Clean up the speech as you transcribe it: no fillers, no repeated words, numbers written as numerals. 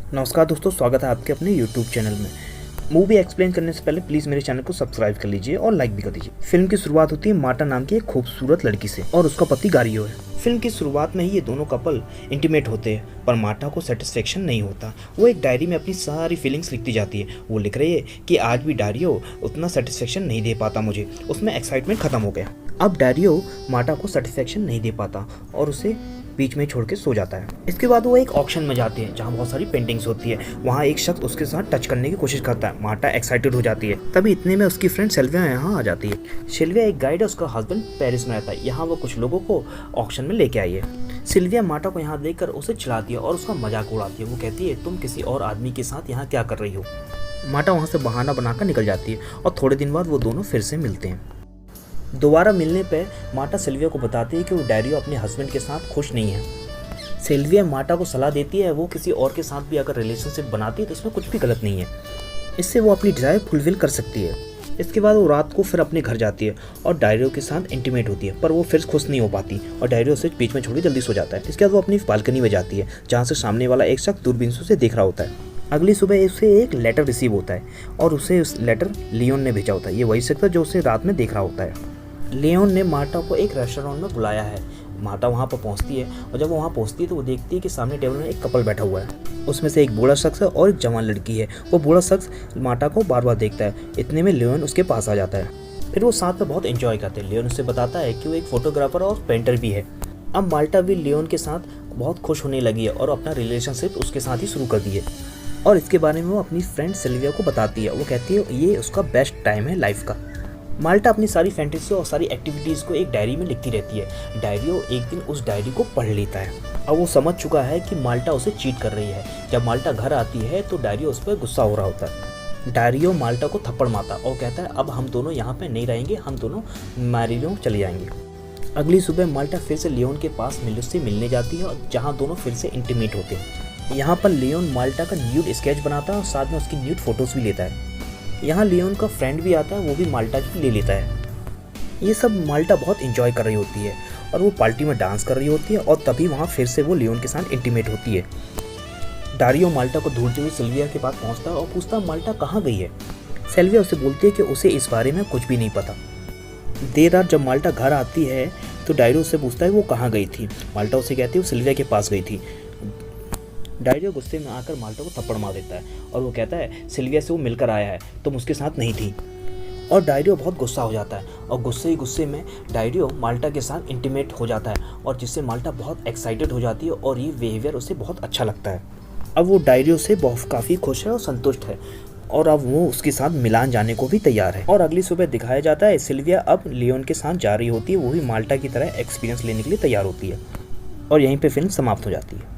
नमस्कार दोस्तों, स्वागत है आपके अपने YouTube चैनल में। मूवी एक्सप्लेन करने से पहले प्लीज़ मेरे चैनल को सब्सक्राइब कर लीजिए और लाइक भी कर दीजिए। फिल्म की शुरुआत होती है मार्टा नाम की एक खूबसूरत लड़की से और उसका पति गारियो है। फिल्म की शुरुआत में ही ये दोनों कपल इंटीमेट होते हैं, पर मार्टा को सेटिस्फेक्शन नहीं होता। वो एक डायरी में अपनी सारी फीलिंग्स लिखती जाती है। वो लिख रही है कि आज भी डारियो उतना सेटिस्फेक्शन नहीं दे पाता मुझे, उसमें एक्साइटमेंट खत्म हो गया। अब डारियो मार्टा को सेटिस्फेक्शन नहीं दे पाता और उसे बीच में छोड़ के सो जाता है। इसके बाद वो एक ऑक्शन में जाती है जहाँ बहुत सारी पेंटिंग्स होती है। वहाँ एक शख्स उसके साथ टच करने की कोशिश करता है। मार्टा एक्साइटेड हो जाती है। तभी इतने में उसकी फ्रेंड सिल्विया यहाँ आ जाती है। सिल्विया एक गाइड है, उसका हस्बैंड पेरिस में रहता है। यहाँ वो कुछ लोगों को ऑक्शन में लेके आई है। सिल्विया मार्टा को यहाँ देखकर उसे चिढ़ाती है और उसका मजाक उड़ाती है। वो कहती है, तुम किसी और आदमी के साथ यहाँ क्या कर रही हो। मार्टा वहाँ से बहाना बनाकर निकल जाती है और थोड़े दिन बाद वो दोनों फिर से मिलते हैं। दोबारा मिलने पर मार्टा सिल्विया को बताती है कि वो डायरियो अपने हस्बैंड के साथ खुश नहीं है। सिल्विया मार्टा को सलाह देती है, वो किसी और के साथ भी अगर रिलेशनशिप बनाती है तो इसमें कुछ भी गलत नहीं है, इससे वो अपनी डिज़ायर फुलफिल कर सकती है। इसके बाद वो रात को फिर अपने घर जाती है और डायरियो के साथ इंटीमेट होती है, पर वो फिर खुश नहीं हो पाती और डायरियो उसे बीच में छोड़ जल्दी सो जाता है। इसके बाद वो अपनी बालकनी में जाती है जहाँ से सामने वाला एक शख्स दूरबीन से देख रहा होता है। अगली सुबह उसे एक लेटर रिसीव होता है और उसे उस लेटर लियोन ने भेजा होता है। ये वही शख्स है जो उसे रात में देख रहा होता है। लियोन ने मार्टा को एक रेस्टोरेंट में बुलाया है। मार्टा वहाँ पर पहुँचती है और जब वो वहाँ पहुँचती है तो वो देखती है कि सामने टेबल में एक कपल बैठा हुआ है। उसमें से एक बूढ़ा शख्स है और एक जवान लड़की है। वो बूढ़ा शख्स मार्टा को बार बार देखता है। इतने में लियोन उसके पास आ जाता है। फिर वो साथ में बहुत एंजॉय करते हैं। लियोन उससे बताता है कि वो एक फोटोग्राफर और पेंटर भी है। अब मार्टा भी लियोन के साथ बहुत खुश होने लगी है और अपना रिलेशनशिप उसके साथ ही शुरू कर दी है। और इसके बारे में वो अपनी फ्रेंड सिल्विया को बताती है। वो कहती है ये उसका बेस्ट टाइम है लाइफ का। मार्टा अपनी सारी फैंटेसी और सारी एक्टिविटीज़ को एक डायरी में लिखती रहती है। डायरियो एक दिन उस डायरी को पढ़ लेता है। अब वो समझ चुका है कि मार्टा उसे चीट कर रही है। जब मार्टा घर आती है तो डायरियो उस पर गुस्सा हो रहा होता है। डायरियो मार्टा को थप्पड़ मारता और कहता है, अब हम दोनों यहाँ पे नहीं रहेंगे, हम दोनों मैरिलो चले जाएंगे। अगली सुबह मार्टा फिर से लियोन के पास उससे मिलने जाती है और जहाँ दोनों फिर से इंटीमेट होते हैं। यहाँ पर लियोन मार्टा का न्यूड स्केच बनाता है और साथ में उसकी न्यूड फोटोज़ भी लेता है। यहाँ लियोन का फ्रेंड भी आता है, वो भी मार्टा की ले लेता है। ये सब मार्टा बहुत इंजॉय कर रही होती है और वो पार्टी में डांस कर रही होती है और तभी वहाँ फिर से वो लियोन के साथ इंटीमेट होती है। डारियो मार्टा को ढूंढते हुए सिल्विया के पास पहुँचता है और पूछता है मार्टा कहाँ गई है। सिल्विया उसे बोलती है कि उसे इस बारे में कुछ भी नहीं पता। देर रात जब मार्टा घर आती है तो डायरियो उससे पूछता है वो कहाँ गई थी। मार्टा उसे कहती है वो सिल्विया के पास गई थी। डायरियो गुस्से में आकर मार्टा को थप्पड़ मार देता है और वो कहता है सिल्विया से वो मिलकर आया है, तुम उसके साथ नहीं थी। और डायरियो बहुत गुस्सा हो जाता है और गुस्से में डायरियो मार्टा के साथ इंटीमेट हो जाता है और जिससे मार्टा बहुत एक्साइटेड हो जाती है और ये बिहेवियर उसे बहुत अच्छा लगता है। अब वो डायरियो से बहुत काफ़ी खुश है और संतुष्ट है और अब वो उसके साथ मिलान जाने को भी तैयार है। और अगली सुबह दिखाया जाता है सिल्विया अब लियोन के साथ जा रही होती है। वो भी मार्टा की तरह एक्सपीरियंस लेने के लिए तैयार होती है और यहीं पर फिल्म समाप्त हो जाती है।